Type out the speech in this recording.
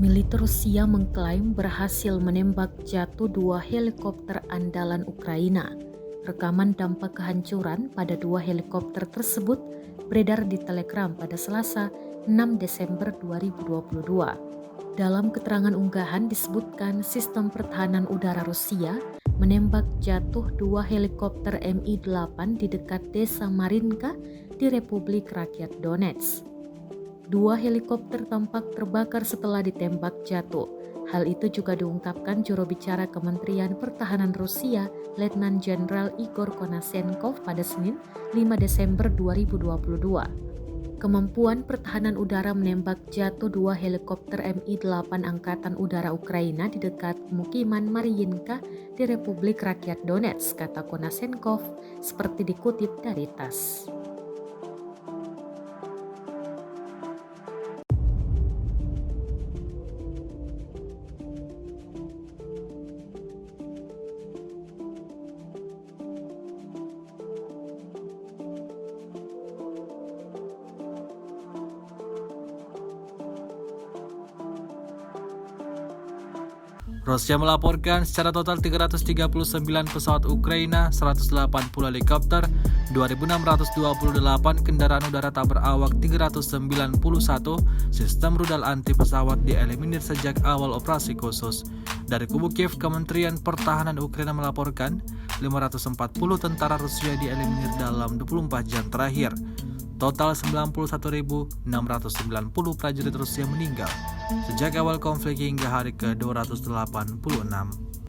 Militer Rusia mengklaim berhasil menembak jatuh 2 helikopter andalan Ukraina. Rekaman dampak kehancuran pada 2 helikopter tersebut beredar di Telegram pada Selasa 6 Desember 2022. Dalam keterangan unggahan disebutkan sistem pertahanan udara Rusia menembak jatuh 2 helikopter Mi-8 di dekat desa Marinka di Republik Rakyat Donetsk. 2 helikopter tampak terbakar setelah ditembak jatuh. Hal itu juga diungkapkan juru bicara Kementerian Pertahanan Rusia, Letnan Jenderal Igor Konashenkov pada Senin 5 Desember 2022. Kemampuan pertahanan udara menembak jatuh 2 helikopter Mi-8 Angkatan Udara Ukraina di dekat pemukiman Mariinka di Republik Rakyat Donetsk, kata Konashenkov, seperti dikutip dari TASS. Rusia melaporkan secara total 339 pesawat Ukraina, 180 helikopter, 2.628 kendaraan udara tak berawak, 391 sistem rudal anti pesawat dieliminir sejak awal operasi khusus. Dari kubu Kiev, Kementerian Pertahanan Ukraina melaporkan 540 tentara Rusia dieliminir dalam 24 jam terakhir. Total 91.690 prajurit Rusia meninggal sejak awal konflik hingga hari ke-286.